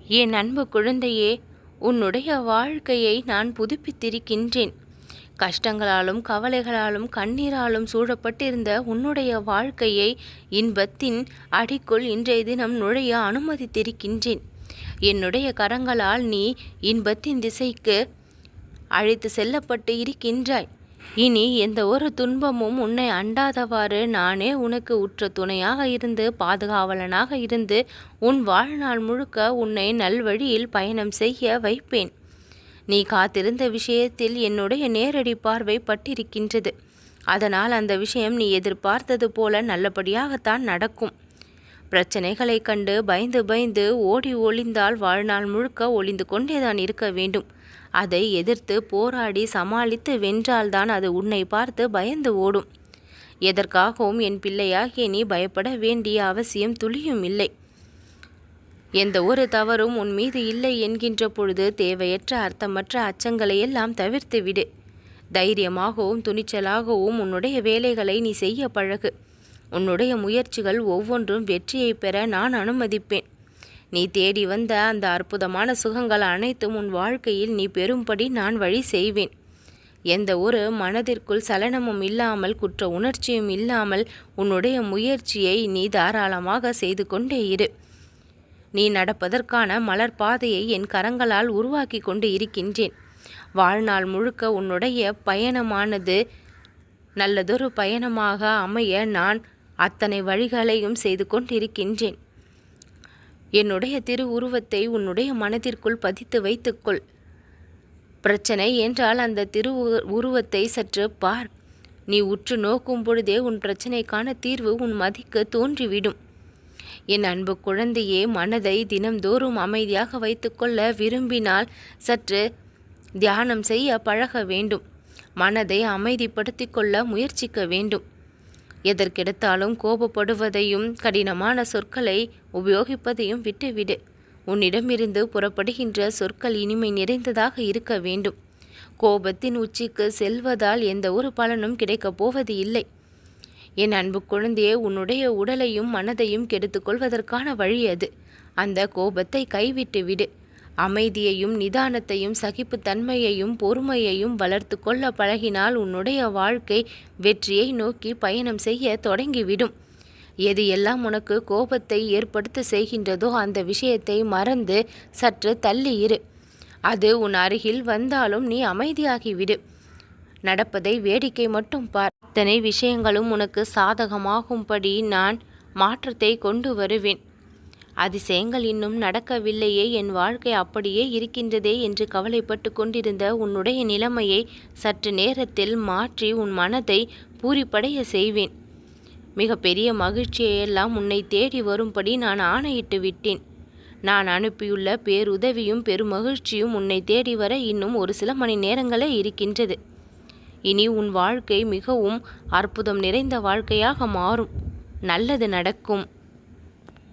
என் அன்பு குழந்தையே, உன்னுடைய வாழ்க்கையை நான் புதுப்பித்திருக்கின்றேன். கஷ்டங்களாலும் கவலைகளாலும் கண்ணீராலும் சூழப்பட்டிருந்த உன்னுடைய வாழ்க்கையை இன்பத்தின் அடிக்குள் இன்றைய தினம் நுழைய அனுமதித்திருக்கின்றேன். என்னுடைய கரங்களால் நீ இன்பத்தின் திசைக்கு அழைத்து செல்லப்பட்டு இருக்கின்றாய். இனி எந்த ஒரு துன்பமும் உன்னை அண்டாதவாறு நானே உனக்கு உற்ற துணையாக இருந்து பாதுகாவலனாக இருந்து உன் வாழ்நாள் முழுக்க உன்னை நல்வழியில் பயணம் செய்ய வைப்பேன். நீ காத்திருந்த விஷயத்தில் என்னுடைய நேரடி பார்வை பட்டிருக்கின்றது. அதனால் அந்த விஷயம் நீ எதிர்பார்த்தது போல நல்லபடியாகத்தான் நடக்கும். பிரச்சனைகளை கண்டு பயந்து பயந்து ஓடி ஒளிந்தால் வாழ்நாள் முழுக்க ஒளிந்து கொண்டேதான் இருக்க வேண்டும். அதை எதிர்த்து போராடி சமாளித்து வென்றால்தான் அது உன்னை பார்த்து பயந்து ஓடும். எதற்காகவும் என் பிள்ளையாகிய நீ பயப்பட வேண்டிய அவசியம் துளியும் இல்லை. எந்த ஒரு தவறும் உன் மீது இல்லை என்கின்ற பொழுது தேவையற்ற அர்த்தமற்ற அச்சங்களை எல்லாம் தவிர்த்து விடு. தைரியமாகவும் துணிச்சலாகவும் உன்னுடைய வேலைகளை நீ செய்ய பழகு. உன்னுடைய முயற்சிகள் ஒவ்வொன்றும் வெற்றியை பெற நான் அனுமதிப்பேன். நீ தேடி வந்த அந்த அற்புதமான சுகங்கள் அனைத்தும் உன் வாழ்க்கையில் நீ பெறும்படி நான் வழி செய்வேன். எந்த ஒரு மனதிற்குள் சலனமும் இல்லாமல் குற்ற உணர்ச்சியும் இல்லாமல் உன்னுடைய முயற்சியை நீ தாராளமாக செய்து கொண்டே இரு. நீ நடப்பதற்கான மலர் பாதையை என் கரங்களால் உருவாக்கி கொண்டு இருக்கின்றேன். வாழ்நாள் முழுக்க உன்னுடைய பயணமானது நல்லதொரு பயணமாக அமைய நான் அத்தனை வழிகளையும் செய்து கொண்டிருக்கின்றேன். என்னுடைய திரு உருவத்தை உன்னுடைய மனதிற்குள் பதித்து வைத்துக்கொள். பிரச்சனை என்றால் அந்த திரு உருவத்தை சற்று பார். நீ உற்று நோக்கும் பொழுதே உன் பிரச்சனைக்கான தீர்வு உன் மதிக்கு தோன்றிவிடும். என் அன்பு குழந்தையே, மனதை தினம்தோறும் அமைதியாக வைத்துக்கொள்ள விரும்பினால் சற்று தியானம் செய்ய பழக வேண்டும். மனதை அமைதிப்படுத்தி கொள்ள முயற்சிக்க வேண்டும். எதற்கெடுத்தாலும் கோபப்படுவதையும் கடினமான சொற்களை உபயோகிப்பதையும் விட்டுவிடு. உன்னிடமிருந்து புறப்படுகின்ற சொற்கள் இனிமை நிறைந்ததாக இருக்க வேண்டும். கோபத்தின் உச்சிக்கு செல்வதால் எந்த ஒரு பலனும் கிடைக்கப் போவது இல்லை. என் அன்பு குழந்தையே, உன்னுடைய உடலையும் மனதையும் கெடுத்துக் கொள்வதற்கான வழி அது. அந்த கோபத்தை கைவிட்டு விடு. அமைதியையும் நிதானத்தையும் சகிப்புத்தன்மையையும் பொறுமையையும் வளர்த்து கொள்ள பழகினால் உன்னுடைய வாழ்க்கை வெற்றியை நோக்கி பயணம் செய்ய தொடங்கிவிடும். எது எல்லாம் உனக்கு கோபத்தை ஏற்படுத்த செய்கின்றதோ அந்த விஷயத்தை மறந்து சற்று தள்ளி இரு. அது உன் அருகில் வந்தாலும் நீ அமைதியாகிவிடு. நடப்பதை வேடிக்கை மட்டும் பார். அத்தனை விஷயங்களும் உனக்கு சாதகமாகும்படி நான் மாற்றத்தை கொண்டு வருவேன். அதிசயங்கள் இன்னும் நடக்கவில்லையே, என் வாழ்க்கை அப்படியே இருக்கின்றதே என்று கவலைப்பட்டு கொண்டிருந்த உன்னுடைய நிலைமையை சற்று நேரத்தில் மாற்றி உன் மனதை பூரிப்படைய செய்வேன். மிக பெரிய மகிழ்ச்சியெல்லாம் உன்னை தேடி வரும்படி நான் ஆணையிட்டு விட்டேன். நான் அனுப்பியுள்ள பேருதவியும் பெருமகிழ்ச்சியும் உன்னை தேடி வர இன்னும் ஒரு சில மணி நேரங்களே இருக்கின்றது. இனி உன் வாழ்க்கை மிகவும் அற்புதம் நிறைந்த வாழ்க்கையாக மாறும். நல்லது நடக்கும்.